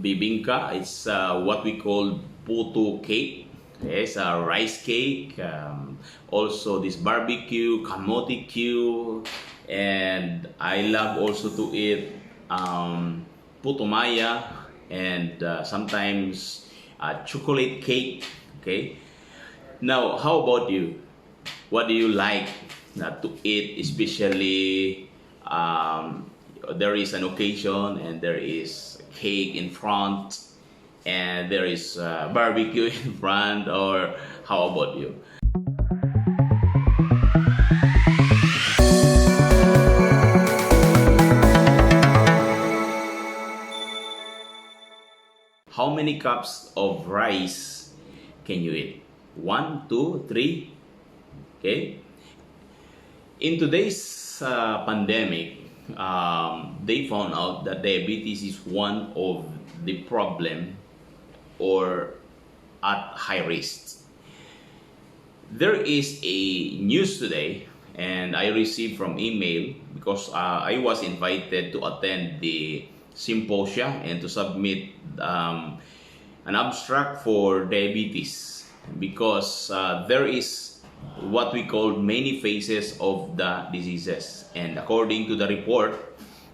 bibingka. It's what we call puto cake. It's a rice cake. Also this barbecue, kamote Q, and I love also to eat puto maya and sometimes chocolate cake. Okay. Now, how about you? What do you like to eat, especially there is an occasion and there is cake in front and there is barbecue in front, or how about you? How many cups of rice can you eat? One, two, three. Okay. In today's pandemic, they found out that diabetes is one of the problem or at high risk. There is a news today, and I received from email because I was invited to attend the symposium and to submit an abstract for diabetes, because there is what we call many phases of the diseases, and according to the report,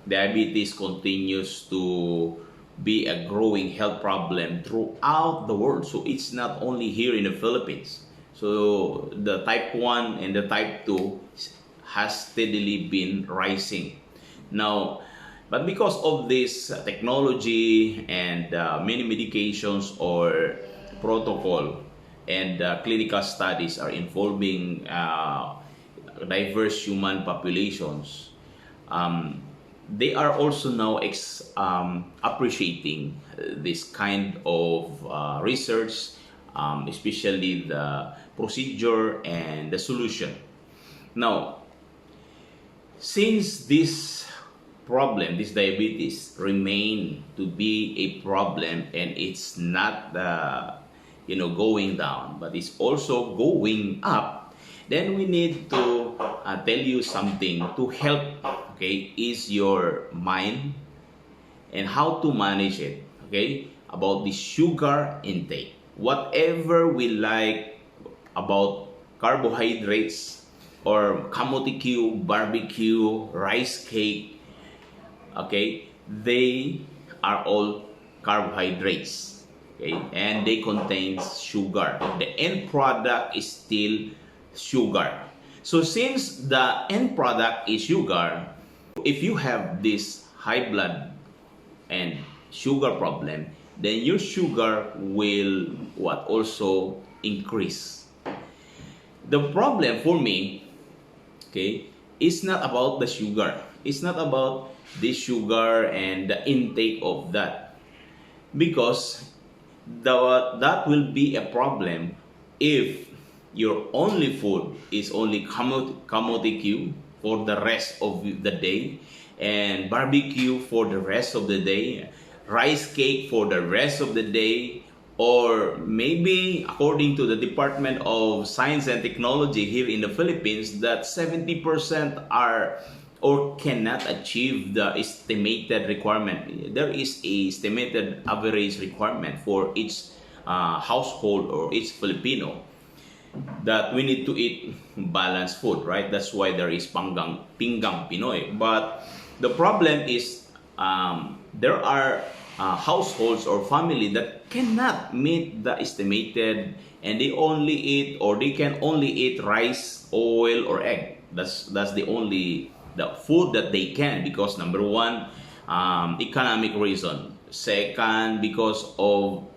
diabetes continues to be a growing health problem throughout the world. So it's not only here in the Philippines. So the type 1 and the type 2 has steadily been rising. Now, but because of this technology and many medications or protocol and clinical studies are involving diverse human populations, they are also now appreciating this kind of research, especially the procedure and the solution. Now, since this problem, this diabetes, remain to be a problem, and it's not going down, but it's also going up, then we need to tell you something to help. Okay, is your mind and how to manage it. Okay, about the sugar intake. Whatever we like about carbohydrates or kamote Q, barbecue, rice cake, okay, they are all carbohydrates, okay, and they contain sugar. The end product is still sugar. So since the end product is sugar, if you have this high blood and sugar problem, then your sugar will also increase. The problem for me, okay, is not about the sugar. It's not about the sugar and the intake of that, because that will be a problem if your only food is only kamote Q for the rest of the day, and barbecue for the rest of the day, rice cake for the rest of the day, or maybe according to the Department of Science and Technology here in the Philippines, that 70% are or cannot achieve the estimated requirement. There is a estimated average requirement for each household or each Filipino, that we need to eat balanced food, right? That's why there is pinggang Pinoy. But the problem is there are households or family that cannot meet the estimated, and they only eat, or they can only eat rice, oil, or egg. That's the food that they can, because number one, economic reason. Second, because of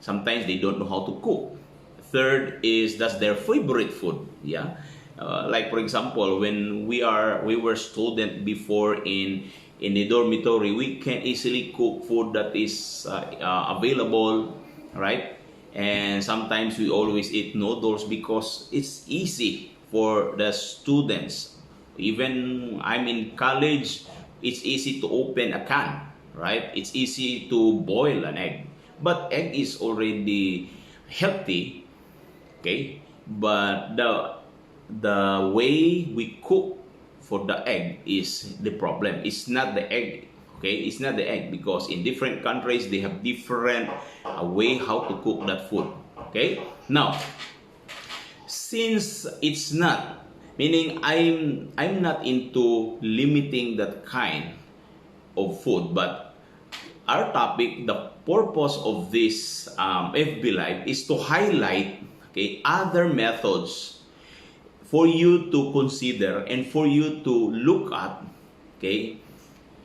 sometimes they don't know how to cook. Third is that's their favorite food. Yeah, like for example, when we were student before in the dormitory, we can easily cook food that is available, right? And sometimes we always eat noodles because it's easy for the students. Even I'm in college, it's easy to open a can, right? It's easy to boil an egg, but egg is already healthy. Okay, but the way we cook for the egg is the problem. It's not the egg. Okay, it's not the egg, because in different countries they have different way how to cook that food. Okay, now since it's not, meaning I'm not into limiting that kind of food, but our topic, the purpose of this FB Live is to highlight, okay, other methods for you to consider and for you to look at, okay,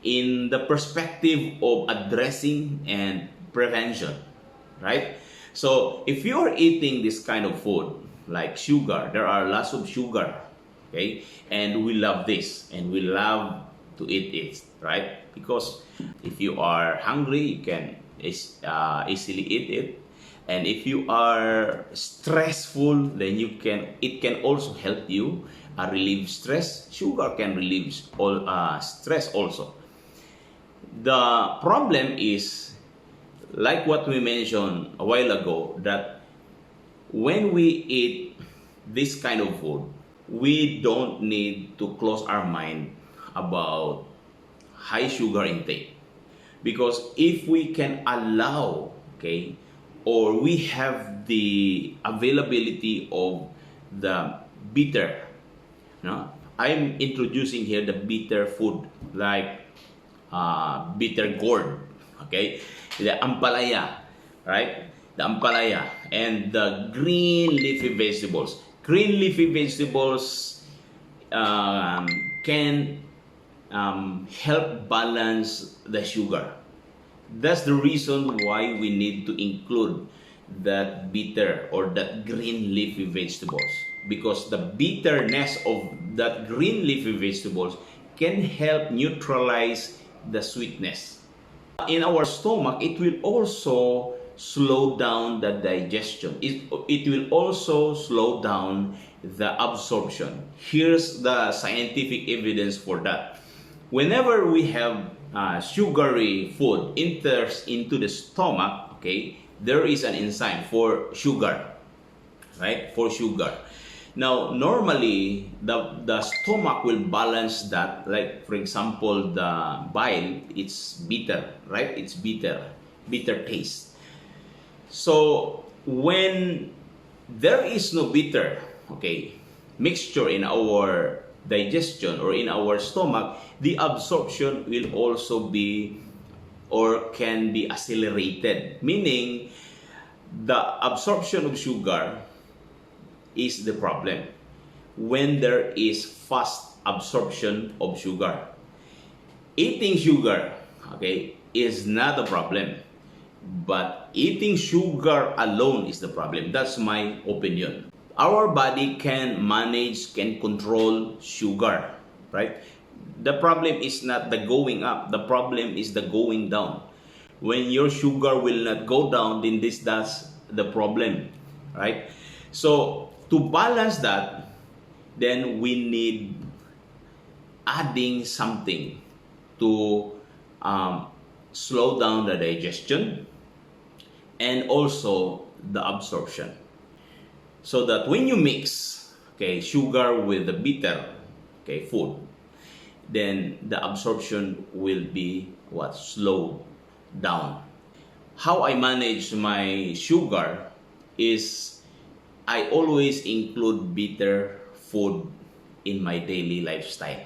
in the perspective of addressing and prevention, right? So if you're eating this kind of food, like sugar, there are lots of sugar, okay? And we love this, and we love to eat it, right? Because if you are hungry, you can easily eat it. And if you are stressful, then it can also help you relieve stress. Sugar can relieve all stress also. The problem is, like what we mentioned a while ago, that when we eat this kind of food, we don't need to close our mind about high sugar intake. Because if we can allow, okay, or we have the availability of the bitter, I'm introducing here the bitter food, like bitter gourd, okay, the ampalaya, right? The ampalaya and the green leafy vegetables. Green leafy vegetables can help balance the sugar. That's the reason why we need to include that bitter or that green leafy vegetables, because the bitterness of that green leafy vegetables can help neutralize the sweetness. In our stomach, it will also slow down the digestion. It will also slow down the absorption. Here's the scientific evidence for that. Whenever we have sugary food enters into the stomach, okay, there is an enzyme for sugar, right? For sugar. Now, normally, the stomach will balance that. Like, for example, the bile, it's bitter, right? It's bitter taste. So, when there is no bitter, okay, mixture in our digestion or in our stomach, the absorption will also be or can be accelerated. Meaning, the absorption of sugar is the problem when there is fast absorption of sugar. Eating sugar, okay, is not a problem, but eating sugar alone is the problem. That's my opinion. Our body can manage, can control sugar, right? The problem is not the going up, the problem is the going down. When your sugar will not go down, then that's the problem, right? So to balance that, then we need adding something to slow down the digestion and also the absorption. So that when you mix, okay, sugar with the bitter, okay, food, then the absorption will be slowed down. How I manage my sugar is I always include bitter food in my daily lifestyle.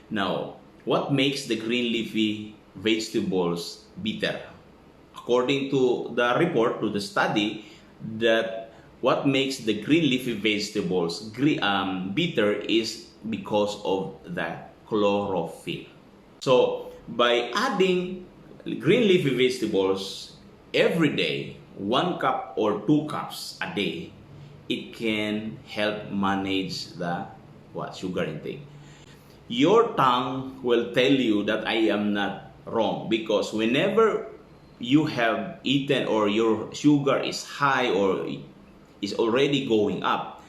Now, what makes the green leafy vegetables bitter? According to the report, to the study, that what makes the green leafy vegetables bitter is because of the chlorophyll. So, by adding green leafy vegetables every day, 1 cup or 2 cups a day, it can help manage the sugar intake. Your tongue will tell you that I am not wrong, because whenever you have eaten or your sugar is high or is already going up,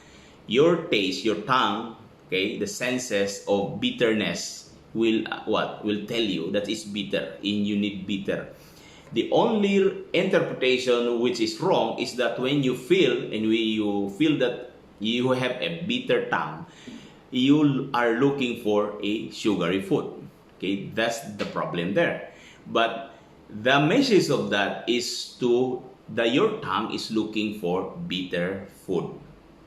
your taste, your tongue, okay, the senses of bitterness will will tell you that it's bitter and you need bitter. The only interpretation which is wrong is that when you feel that you have a bitter tongue, you are looking for a sugary food. Okay, that's the problem there. But the message of that is to that your tongue is looking for bitter food.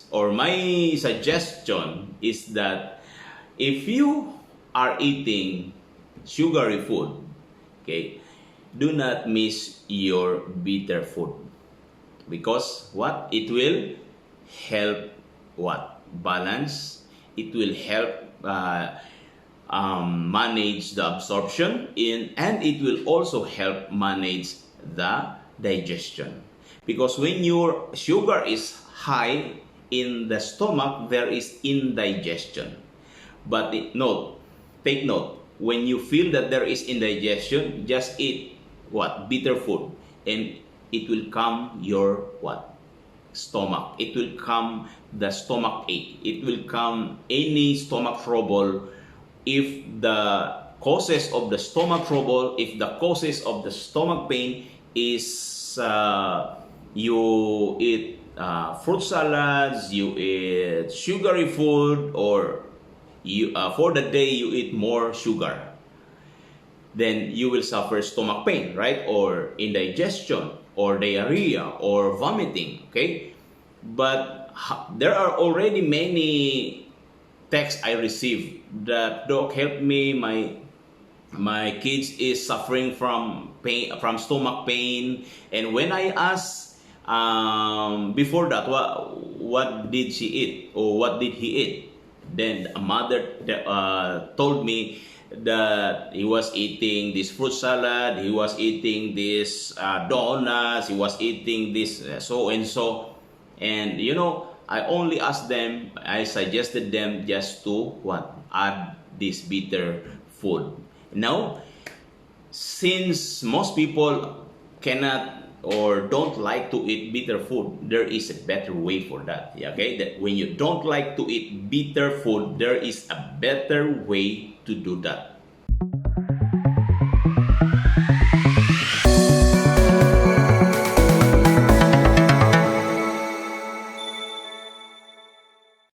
Or my suggestion is that if you are eating sugary food, okay, do not miss your bitter food, because what it will help, what, balance, it will help manage the absorption in, and it will also help manage the digestion, because when your sugar is high in the stomach, there is indigestion. But take note, when you feel that there is indigestion, just eat what, bitter food, and it will calm your what, stomach. It will calm the stomach ache. It will calm any stomach trouble. If the causes of the stomach trouble, if the causes of the stomach pain is you eat fruit salads, you eat sugary food, or you for the day you eat more sugar, then you will suffer stomach pain, right? Or indigestion, or diarrhea, or vomiting, okay? But there are already many texts I received that, doc, help me, my kids is suffering from pain, from stomach pain. And when I asked before that, what did she eat, or what did he eat, then a mother told me that he was eating this fruit salad, he was eating this donuts, he was eating this so and so. And I only asked them, I suggested them just to what, add this bitter food. Now, since most people cannot or don't like to eat bitter food, there is a better way for that. Okay, that when you don't like to eat bitter food, there is a better way to do that.